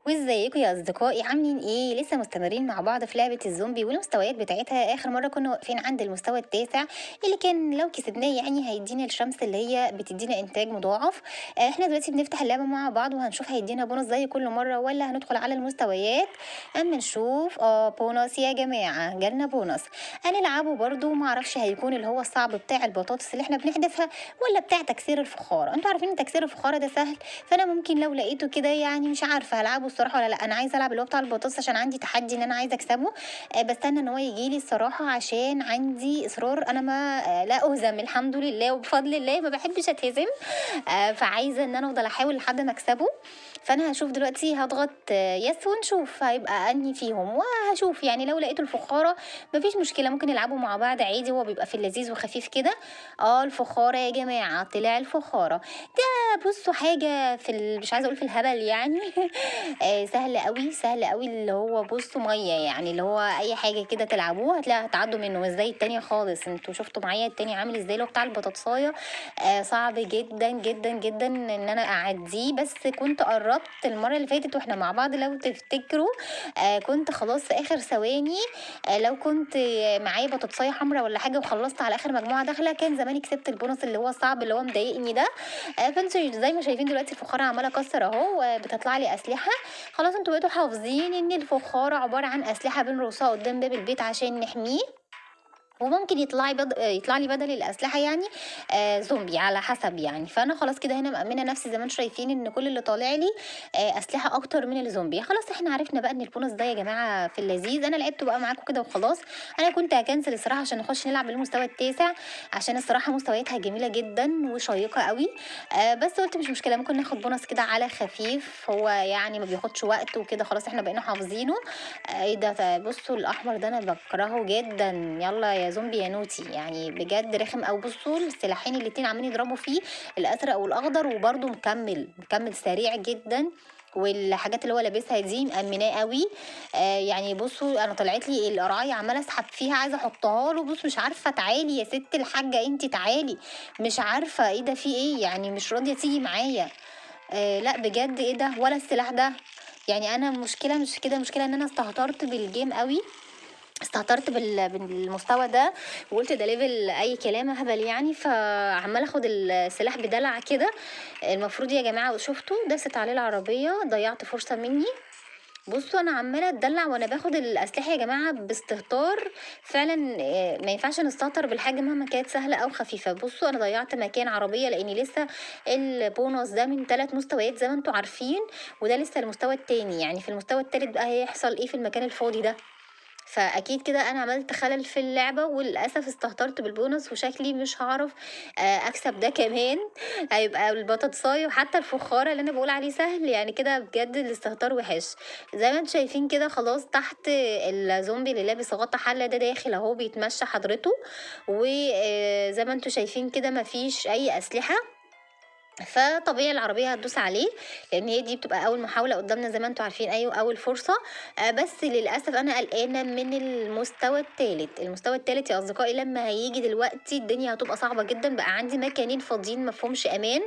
وازيكم يا اصدقائي عاملين ايه؟ لسه مستمرين مع بعض في لعبة الزومبي والمستويات بتاعتها. اخر مرة كنا واقفين عند المستوى التاسع اللي كان لو كسبناه يعني هيدينا الشمس اللي هي بتدينا انتاج مضاعف. احنا دلوقتي بنفتح اللعبة مع بعض وهنشوف هيدينا بونص زي كل مرة ولا هندخل على المستويات. اما نشوف بونص يا جماعة، جالنا بونص. هنلعبه برضو، معرفش هيكون اللي هو الصعب بتاع البطاطس اللي احنا بنحدفها ولا بتاع تكسير الفخارة. انتوا عارفين ان تكسير الفخارة ده سهل، فانا ممكن لو لقيته كده يعني مش عارفه هلعبه الصراحه ولا لا. انا عايزه العب اللي هو بتاع البطاطس عشان عندي تحدي ان انا عايزه اكسبه. بستنى ان هو يجي لي الصراحه عشان عندي اصرار. انا ما لا اهزم الحمد لله وبفضل الله، ما بحبش اتهزم. فعايزه ان انا افضل احاول لحد ما اكسبه. فانا هشوف دلوقتي هضغط يس ونشوف هيبقى انهي فيهم، وهشوف يعني لو لقيته الفخاره مفيش مشكله ممكن نلعبوا مع بعض عادي، هو بيبقى في اللذيذ وخفيف كده. الفخاره يا جماعه، طلع الفخاره. بصوا حاجة مش عايزة اقول في الهبل يعني. سهل قوي سهل قوي، اللي هو بصوا مية يعني، اللي هو اي حاجة كده تلعبوها هتلاقي هتعدوا منه، مش زي التانية خالص. انتوا شفتوا معايا التاني عامل ازاي اللي هو بتاع البطاطساية. صعب جدا جدا جدا ان انا اعديه، بس كنت قربت المرة اللي فاتت واحنا مع بعض لو تفتكروا. كنت خلاص في اخر ثواني. لو كنت معايا بطاطساية حمراء ولا حاجة وخلصت على اخر مجموعة داخلة كان زماني كسبت البونص اللي هو الصعب اللي هو مضايقني ده. فانتوا زي ما شايفين دلوقتي الفخارة عمالة اكسر اهو، بتطلع لي اسلحة. خلاص انتوا بقيتوا حافظين ان الفخارة عبارة عن اسلحة بنرصها قدام باب البيت عشان نحميه، وممكن يطلع لي بدل الأسلحة يعني زومبي على حسب يعني. فأنا خلاص كده هنا مأمنة نفسي زي ما انتم شايفين إن كل اللي طالع لي أسلحة أكتر من الزومبي. خلاص احنا عرفنا بقى إن البونص ده يا جماعة في اللذيذ. أنا لعبته بقى معاكم كده وخلاص. أنا كنت هكنسل الصراحة عشان نخش نلعب المستوى التاسع، عشان الصراحة مستوياتها جميلة جدا وشيقة قوي. بس قلت مش مشكلة، ممكن ناخد بونص كده على خفيف، هو يعني ما بياخدش وقت وكده، خلاص احنا بقينا حافظينه. ايه ده؟ بصوا الأحمر ده أنا بكرهه جدا. يلا يا زومبي يا نوتي، يعني بجد رخم. او بصوا السلاحين الاتنين عاملين يضربوا فيه، الازرق والاخضر، وبرده مكمل سريع جدا. والحاجات اللي هو لابسها دي مأمناه قوي. يعني بصوا انا طلعت لي القرايه عماله اسحب فيها عايزه احطها له. بص مش عارفه، تعالي يا ست الحاجه انت تعالي. مش عارفه ايه ده، في ايه يعني، مش راضيه تيجي معايا. لا بجد ايه ده، ولا السلاح ده. يعني انا مشكله مش كده، مشكله ان انا استهترت بالجيم قوي، استهترت بالمستوى ده، وقلت ده ليفل اي كلام هبل يعني، فعمال اخد السلاح بدلع كده. المفروض يا جماعه شفتوا دست عليه العربيه، ضيعت فرصه مني. بصوا انا عماله اتدلع وانا باخد الاسلحه يا جماعه باستهتار فعلا. ما ينفعش نستهتر بالحاجه مهما كانت سهله او خفيفه. بصوا انا ضيعت مكان عربيه لاني لسه البونص ده من 3 مستويات زي ما انتم عارفين، وده لسه المستوى التاني. يعني في المستوى التالت بقى هيحصل ايه في المكان الفاضي ده؟ فاكيد كده انا عملت خلل في اللعبه، وللاسف استهترت بالبونص وشكلي مش هعرف اكسب ده كمان. هيبقى البطاطساي وحتى الفخاره اللي انا بقول عليه سهل يعني كده، بجد الاستهتار وحش. زي ما انتم شايفين كده خلاص تحت الزومبي اللي لابس غطا حله ده داخل اهو بيتمشى حضرته. وزي ما انتم شايفين كده مفيش اي اسلحه، فطبيعي العربية هتدوس عليه، لان هي دي بتبقى اول محاولة قدامنا زي ما انتوا عارفين، ايوه اول فرصة. بس للاسف انا قلقانة من المستوى الثالث. المستوى الثالث يا اصدقائي لما هيجي دلوقتي الدنيا هتبقى صعبة جدا، بقى عندي مكانين فاضيين مفهومش امان.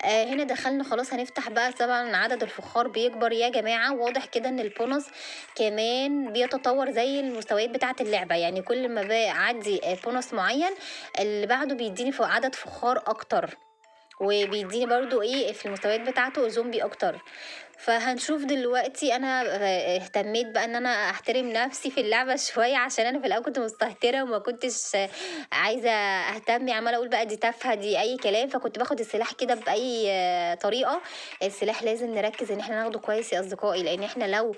هنا دخلنا خلاص هنفتح بقى. طبعا عدد الفخار بيكبر يا جماعة، واضح كده ان البونص كمان بيتطور زي المستويات بتاعة اللعبة، يعني كل ما بعدي بونص معين اللي بعده بيديني فوق عدد فخار اكتر، وبيديني برضو ايه في المستويات بتاعته زومبي اكتر. فهنشوف دلوقتي. انا اهتميت بقى ان انا احترم نفسي في اللعبة شوية، عشان انا في الاول كنت مستهترة وما كنتش عايزة اهتم، عمالة اقول بقى دي تافهة دي اي كلام، فكنت باخد السلاح كده باي طريقة. السلاح لازم نركز ان احنا ناخده كويس يا اصدقائي، لان احنا لو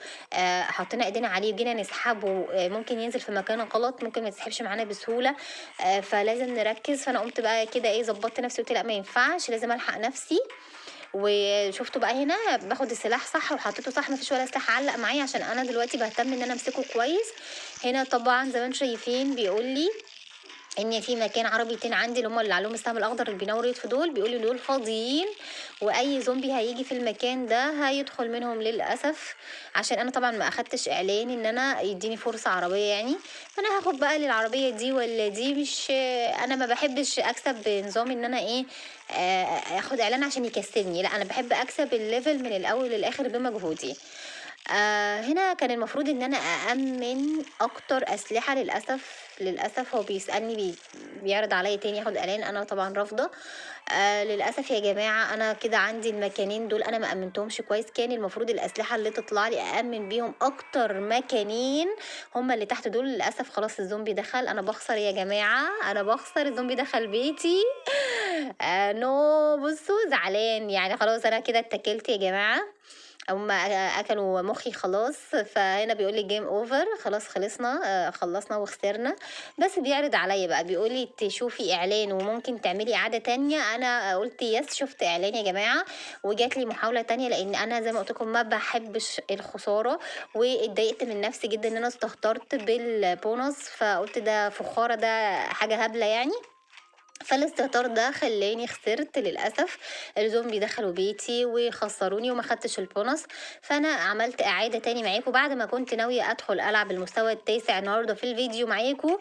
حطينا ايدينا عليه وجينا نسحبه ممكن ينزل في مكان غلط، ممكن ما يسحبش معانا بسهولة. فلازم نركز. فانا قمت بقى كده ايه ظبطت نفسي، قلت لا ما ينفعش لازم الحق نفسي. وشفتوا بقى هنا باخد السلاح صح وحطيته صح، مفيش ولا سلاح علق معايا عشان انا دلوقتي بهتم ان انا امسكه كويس. هنا طبعا زي ما انتم شايفين بيقول لي ان في مكان عربيتين عندي اللي هم اللي عليهم السهم الاخضر اللي بينور يطفي، دول بيقول لي دول فاضيين، واي زومبي هيجي في المكان ده هيدخل منهم للاسف. عشان انا طبعا ما اخدتش اعلان ان انا يديني فرصه عربيه يعني، فانا هاخد بقى للعربيه دي ولا دي. مش انا ما بحبش اكسب بنظام ان انا ايه اخد اعلان عشان يكسبني، لا انا بحب اكسب الليفل من الاول للاخر بمجهودي. هنا كان المفروض ان انا أأمن اكتر اسلحة، للاسف هو بيسألني بيعرض عليا تاني اخد اعلان، انا طبعا رافضة. للاسف يا جماعة انا كده عندي المكانين دول انا ما امنتهمش كويس، كان المفروض الاسلحة اللي تطلع لي أأمن بيهم اكتر مكانين هما اللي تحت دول. للاسف خلاص الزومبي دخل، انا بخسر يا جماعة، انا بخسر، الزومبي دخل بيتي. نو بصوا زعلان يعني، خلاص انا كده اتكلت يا جماعة، هم اكلوا مخي خلاص. فهنا بيقول لي جيم اوفر، خلاص خلصنا، خلصنا وخسرنا. بس بيعرض عليا بقى بيقول لي تشوفي اعلان وممكن تعملي اعاده تانية. انا قلت يس، شفت اعلان يا جماعه وجات لي محاوله تانية، لان انا زي ما قلت لكم ما بحبش الخساره، واتضايقت من نفسي جدا ان انا استهترت بالبونص، فقلت ده فخاره، ده حاجه هبله يعني. فالاستهتار ده خلاني خسرت للأسف، الزومبي دخلوا بيتي وخسروني وما خدتش البونص. فأنا عملت إعادة تاني معاكم بعد ما كنت ناوية أدخل ألعب المستوى التاسع النهاردة في الفيديو معاكم.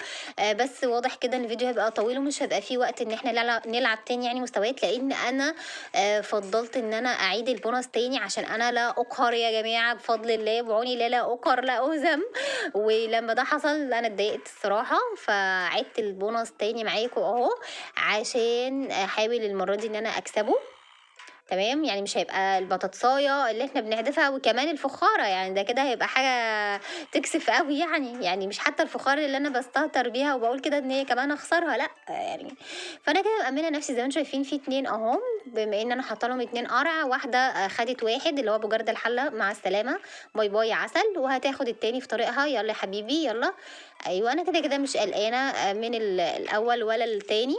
بس واضح كده إن الفيديو هيبقى طويل ومش هيبقى فيه وقت إن احنا نلعب تاني يعني مستويات، لأن أنا فضلت إن أنا أعيد البونص تاني عشان أنا لا أقهر يا جماعة بفضل الله، بعوني لا أقهر لا أهزم. ولما ده حصل أنا اتضايقت الصراحة، فعدت البونص تاني معاكم أهو عشان احاول المرة دي ان انا اكسبه. تمام، يعني مش هيبقى البطاطساية اللي احنا بنحذفها وكمان الفخارة، يعني ده كده هيبقى حاجة تكسف قوي يعني مش حتى الفخار اللي انا بستهتر بيها وبقول كده ان هي كمان اخسرها، لا يعني. فانا كده مأمنة نفسي زي ما انتم شايفين في اتنين اهم، بما ان انا حاطه لهم اتنين قرع، واحدة خدت واحد اللي هو ابو جرد الحلة، مع السلامة، باي باي يا عسل، وهتاخد التاني في طريقها، يلا يا حبيبي يلا. ايوه انا كده كده مش قلقانة من الاول ولا التاني،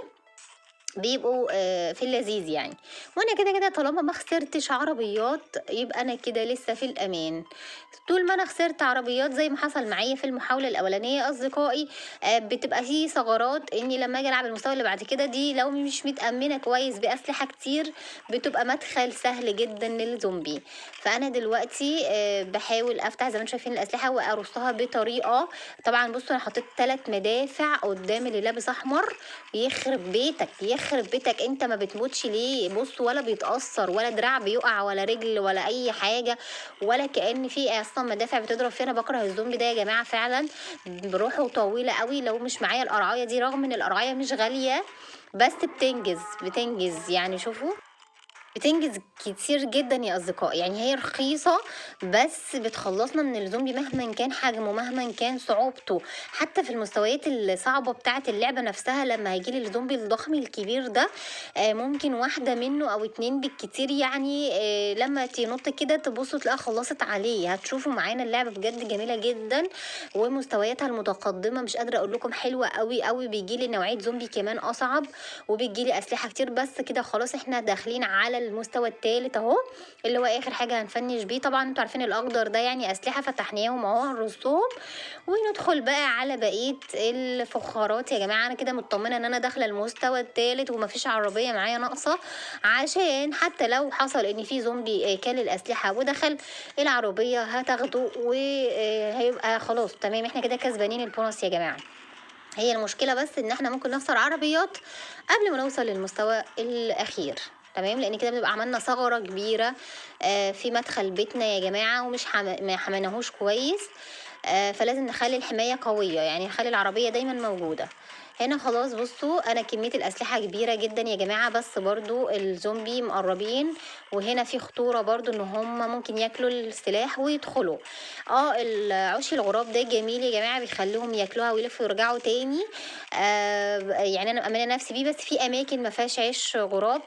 بيبقوا في اللذيذ يعني. وانا كده كده طالما ما خسرتش عربيات يبقى انا كده لسه في الامان. طول ما انا خسرت عربيات زي ما حصل معايا في المحاولة الاولانية اصدقائي، بتبقى فيه ثغرات اني لما اجي العب المستوى اللي بعد كده دي لو مش متأمنة كويس باسلحة كتير بتبقى مدخل سهل جدا للزومبي. فانا دلوقتي بحاول افتح زي ما انتم شايفين الاسلحة وارصها بطريقة. طبعا بصوا انا حطيت 3 مدافع قدام اللي لابس احمر، يخرب بيتك يخرب بيتك، انت ما بتموتش ليه؟ بص ولا بيتأثر ولا دراع بيقع ولا رجل ولا اي حاجة، ولا كأن في اصلا مدافع بتضرب فينا. بكره الزومبي ده يا جماعة فعلا، بروحه طويلة قوي لو مش معايا القرعاية دي، رغم ان القرعاية مش غالية بس بتنجز يعني. شوفوا بتنجز كتير جدا يا اصدقائي، يعني هي رخيصة بس بتخلصنا من الزومبي مهما كان حجمه مهما كان صعوبته. حتى في المستويات الصعبة بتاعة اللعبة نفسها لما هيجيلي الزومبي الضخم الكبير ده، ممكن واحدة منه او اتنين بالكتير يعني، لما تنط كده تبصوا تلاقيها خلصت عليه. هتشوفوا معانا اللعبة بجد جميلة جدا ومستوياتها المتقدمة مش قادرة اقول لكم حلوة قوي قوي. بيجيلي نوعية زومبي كمان اصعب وبتجيلي اسلحة كتير. بس كده خلاص احنا داخلين على المستوى الثالث اهو، اللي هو اخر حاجه هنفنش بيه. طبعا انتوا عارفين الاخضر ده يعني اسلحه فتحناهم اهو، هنرصهم وندخل بقى على بقيه الفخارات. يا جماعه انا كده مطمنه ان انا داخله المستوى الثالث ومفيش عربيه معايا ناقصه، عشان حتى لو حصل ان في زومبي كل الاسلحه ودخل العربيه هتاخده وهيبقى خلاص تمام، احنا كده كسبانين البونص يا جماعه. هي المشكله بس ان احنا ممكن نخسر عربيات قبل ما نوصل للمستوى الاخير، تمام، لان كده بنبقى عملنا ثغره كبيره في مدخل بيتنا يا جماعه ومش ما حميناهوش كويس. فلازم نخلي الحمايه قويه، يعني نخلي العربيه دايما موجوده. هنا خلاص بصوا انا كميه الاسلحه كبيره جدا يا جماعه، بس برضو الزومبي مقربين، وهنا في خطوره برضو ان هم ممكن ياكلوا السلاح ويدخلوا. العش الغراب ده جميل يا جماعه، بيخليهم ياكلوها ويلفوا ويرجعوا تاني. يعني انا مأمنه نفسي بيه، بس في اماكن ما فيهاش عيش غراب،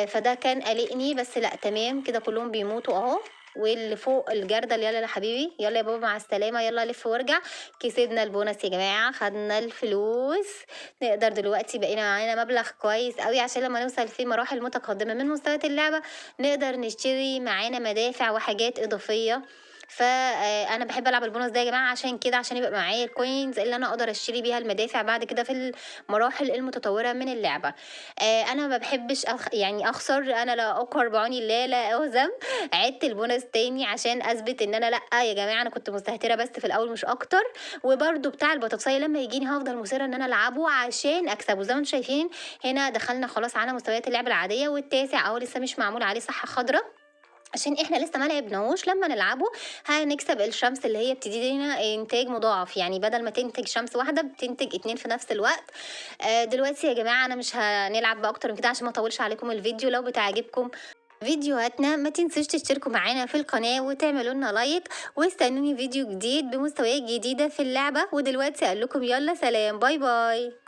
فده كان قلقني. بس لا تمام كده كلهم بيموتوا اهو. واللي فوق الجردل يلا يا حبيبي يلا يا بابا مع السلامه، يلا لف وارجع. كسبنا البونص يا جماعه، خدنا الفلوس. نقدر دلوقتي بقينا معانا مبلغ كويس قوي عشان لما نوصل في مراحل متقدمه من مستويات اللعبه نقدر نشتري معانا مدافع وحاجات اضافيه. فانا بحب العب البونص ده يا جماعه عشان كده، عشان يبقى معايا الكوينز اللي انا اقدر اشتري بيها المدافع بعد كده في المراحل المتطوره من اللعبه. انا ما بحبش يعني اخسر، انا لا اقهر بعوني الله لا اهزم. عدت البونص تاني عشان اثبت ان انا لا يا جماعه انا كنت مستهتره بس في الاول مش اكتر. وبرده بتاع البطاطسايه لما يجيني هفضل مصره ان انا العبه عشان اكسبه. زي ما انتم شايفين هنا دخلنا خلاص على مستويات اللعبه العاديه، والتاسع اهو لسه مش معمول عليه صحه خضراء عشان احنا لسه ما لعبناهوش. لما نلعبه هنكسب الشمس اللي هي بتدينا انتاج مضاعف، يعني بدل ما تنتج شمس واحده بتنتج اتنين في نفس الوقت. دلوقتي يا جماعه انا مش هنلعب بقى اكتر من كده عشان ما اطولش عليكم الفيديو. لو بتعجبكم فيديوهاتنا ما تنسوش تشتركوا معانا في القناة وتعملوا لنا لايك، واستنوني فيديو جديد بمستويات جديدة في اللعبة. ودلوقتي اقول لكم يلا سلام، باي باي.